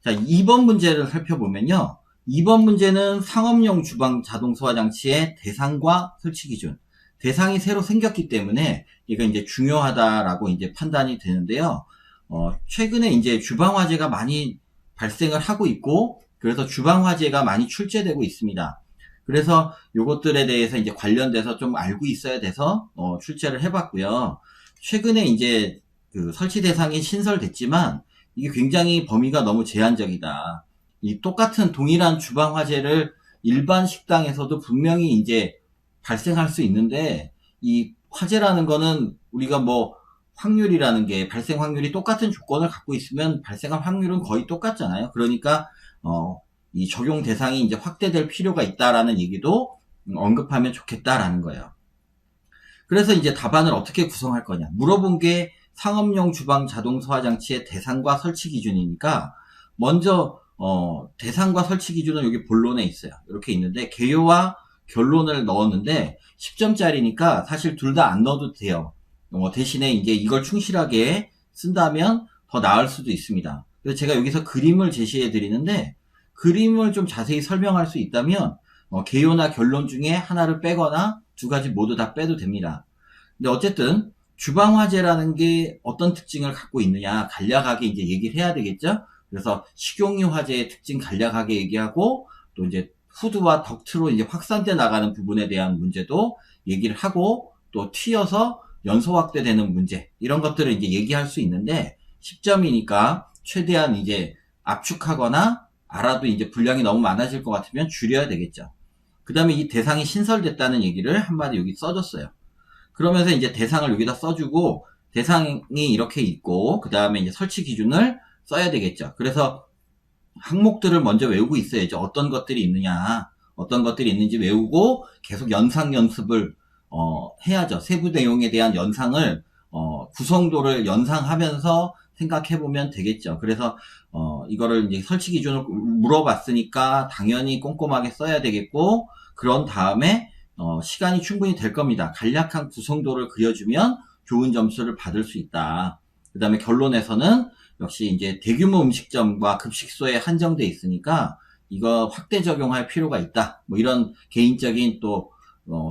자, 2번 문제를 살펴보면요. 2번 문제는 상업용 주방 자동 소화 장치의 대상과 설치 기준. 대상이 새로 생겼기 때문에 이거 이제 중요하다라고 이제 판단이 되는데요. 최근에 이제 주방 화재가 많이 발생을 하고 있고, 그래서 주방 화재가 많이 출제되고 있습니다. 그래서 요것들에 대해서 이제 관련돼서 좀 알고 있어야 돼서 출제를 해봤고요. 최근에 이제 그 설치 대상이 신설됐지만 이게 굉장히 범위가 너무 제한적이다. 이 똑같은 동일한 주방 화재를 일반 식당에서도 분명히 이제 발생할 수 있는데, 이 화재라는 거는 우리가 뭐 확률이라는 게 발생 확률이 똑같은 조건을 갖고 있으면 발생할 확률은 거의 똑같잖아요. 그러니까 이 적용 대상이 이제 확대될 필요가 있다라는 얘기도 언급하면 좋겠다라는 거예요. 그래서 이제 답안을 어떻게 구성할 거냐. 물어본 게 상업용 주방 자동 소화 장치의 대상과 설치 기준이니까, 먼저 대상과 설치 기준은 여기 본론에 있어요. 이렇게 있는데 개요와 결론을 넣었는데 10점짜리니까 사실 둘 다 안 넣어도 돼요. 대신에 이제 이걸 충실하게 쓴다면 더 나을 수도 있습니다. 그래서 제가 여기서 그림을 제시해 드리는데, 그림을 좀 자세히 설명할 수 있다면 개요나 결론 중에 하나를 빼거나 두 가지 모두 다 빼도 됩니다. 근데 어쨌든 주방 화재라는 게 어떤 특징을 갖고 있느냐 간략하게 이제 얘기를 해야 되겠죠. 그래서 식용유 화재의 특징 간략하게 얘기하고, 또 이제 후드와 덕트로 이제 확산돼 나가는 부분에 대한 문제도 얘기를 하고, 또 튀어서 연소 확대되는 문제, 이런 것들을 이제 얘기할 수 있는데 10점이니까 최대한 이제 압축하거나 알아도 이제 분량이 너무 많아질 것 같으면 줄여야 되겠죠. 그 다음에 이 대상이 신설됐다는 얘기를 한마디 여기 써줬어요. 그러면서 이제 대상을 여기다 써주고, 대상이 이렇게 있고, 그 다음에 이제 설치 기준을 써야 되겠죠. 그래서 항목들을 먼저 외우고 있어야죠. 어떤 것들이 있느냐, 어떤 것들이 있는지 외우고 계속 연상 연습을 해야죠. 세부 내용에 대한 연상을 구성도를 연상하면서 생각해 보면 되겠죠. 그래서 이거를 이제 설치 기준을 물어봤으니까 당연히 꼼꼼하게 써야 되겠고, 그런 다음에 시간이 충분히 될 겁니다. 간략한 구성도를 그려주면 좋은 점수를 받을 수 있다. 그 다음에 결론에서는 역시 이제 대규모 음식점과 급식소에 한정돼 있으니까 이거 확대 적용할 필요가 있다. 뭐 이런 개인적인 또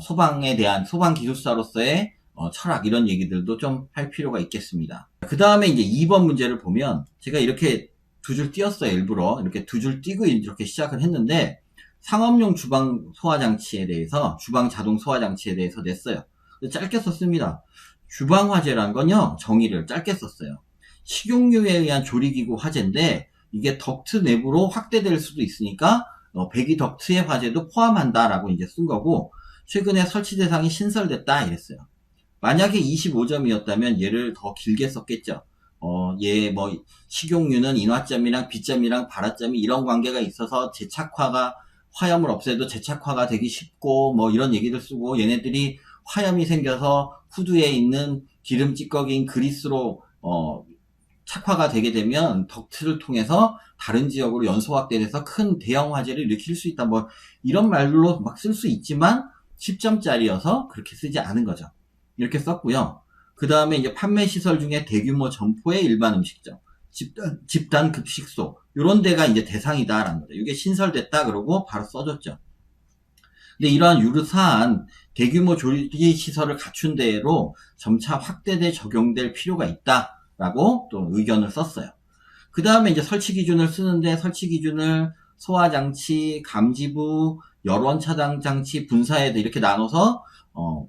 소방에 대한 소방 기술사로서의 철학, 이런 얘기들도 좀 할 필요가 있겠습니다. 그 다음에 이제 2번 문제를 보면 제가 이렇게 두 줄 띄었어요. 일부러 이렇게 두 줄 띄고 이렇게 시작을 했는데, 상업용 주방 소화장치에 대해서, 주방 자동 소화장치에 대해서 냈어요. 짧게 썼습니다. 주방 화재란 건요, 정의를 짧게 썼어요. 식용유에 의한 조리기구 화재인데 이게 덕트 내부로 확대될 수도 있으니까 배기 덕트의 화재도 포함한다라고 이제 쓴 거고, 최근에 설치 대상이 신설됐다 이랬어요. 만약에 25점이었다면 얘를 더 길게 썼겠죠. 얘 뭐 식용유는 인화점이랑 비점이랑 발화점이 이런 관계가 있어서 재착화가, 화염을 없애도 재착화가 되기 쉽고 뭐 이런 얘기들 쓰고, 얘네들이 화염이 생겨서 후드에 있는 기름 찌꺼기인 그리스로 착화가 되게 되면 덕트를 통해서 다른 지역으로 연소 확대돼서 큰 대형 화재를 일으킬 수 있다. 뭐 이런 말로 막 쓸 수 있지만 10점짜리여서 그렇게 쓰지 않은 거죠. 이렇게 썼고요. 그 다음에 이제 판매 시설 중에 대규모 점포의 일반 음식점, 집단 급식소, 요런 데가 이제 대상이다라는 거죠. 이게 신설됐다 그러고 바로 써줬죠. 근데 이러한 유사한 대규모 조리 시설을 갖춘 데로 점차 확대돼 적용될 필요가 있다라고 또 의견을 썼어요. 그 다음에 이제 설치 기준을 쓰는데, 설치 기준을 소화장치, 감지부, 열원 차단 장치, 분사해도 이렇게 나눠서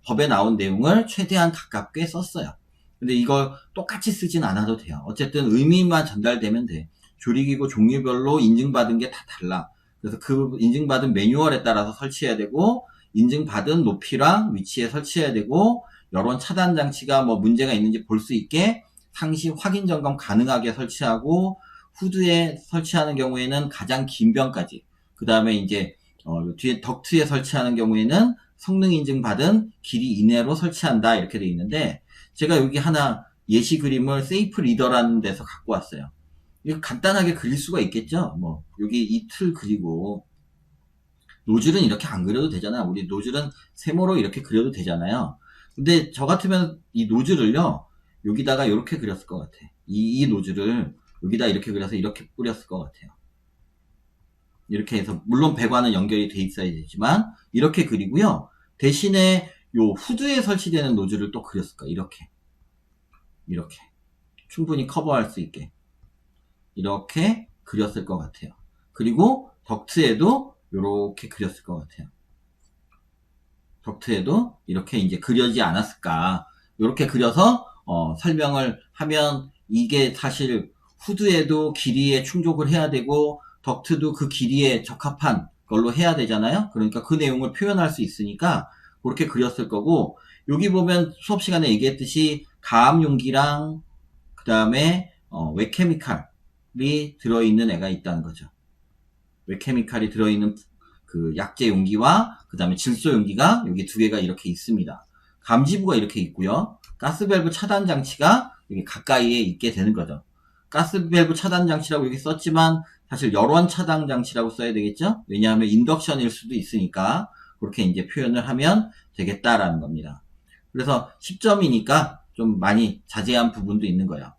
법에 나온 내용을 최대한 가깝게 썼어요. 근데 이거 똑같이 쓰진 않아도 돼요. 어쨌든 의미만 전달되면 돼. 조리기구 종류별로 인증받은 게 다 달라. 그래서 그 인증받은 매뉴얼에 따라서 설치해야 되고, 인증받은 높이랑 위치에 설치해야 되고, 열원 차단 장치가 뭐 문제가 있는지 볼 수 있게 상시 확인 점검 가능하게 설치하고, 후드에 설치하는 경우에는 가장 긴 변까지, 그 다음에 이제 뒤에 덕트에 설치하는 경우에는 성능 인증 받은 길이 이내로 설치한다, 이렇게 돼 있는데, 제가 여기 하나 예시 그림을 세이프 리더라는 데서 갖고 왔어요. 이거 간단하게 그릴 수가 있겠죠. 뭐 여기 이 틀 그리고, 노즐은 이렇게 안 그려도 되잖아요. 우리 노즐은 세모로 이렇게 그려도 되잖아요. 근데 저 같으면 이 노즐을요, 여기다가 이렇게 그렸을 것 같아. 이 노즐을 여기다 이렇게 그려서 이렇게 뿌렸을 것 같아요. 이렇게 해서 물론 배관은 연결이 돼 있어야 되지만 이렇게 그리고요. 대신에 요 후드에 설치되는 노즐을 또 그렸을 거예요. 이렇게 충분히 커버할 수 있게 이렇게 그렸을 것 같아요. 그리고 덕트에도 이렇게 그렸을 것 같아요. 덕트에도 이렇게 이제 그려지지 않았을까. 이렇게 그려서 설명을 하면 이게 사실 후드에도 길이에 충족을 해야 되고 덕트도 그 길이에 적합한 걸로 해야 되잖아요. 그러니까 그 내용을 표현할 수 있으니까 그렇게 그렸을 거고, 여기 보면 수업 시간에 얘기했듯이 가압 용기랑 그 다음에 웹케미칼이 들어있는 애가 있다는 거죠. 웹케미칼이 들어있는 그 약재 용기와 그 다음에 질소 용기가 여기 두 개가 이렇게 있습니다. 감지부가 이렇게 있고요. 가스밸브 차단 장치가 여기 가까이에 있게 되는 거죠. 가스밸브 차단 장치라고 여기 썼지만 사실 열원 차단 장치라고 써야 되겠죠? 왜냐하면 인덕션일 수도 있으니까 그렇게 이제 표현을 하면 되겠다라는 겁니다. 그래서 10점이니까 좀 많이 자제한 부분도 있는 거예요.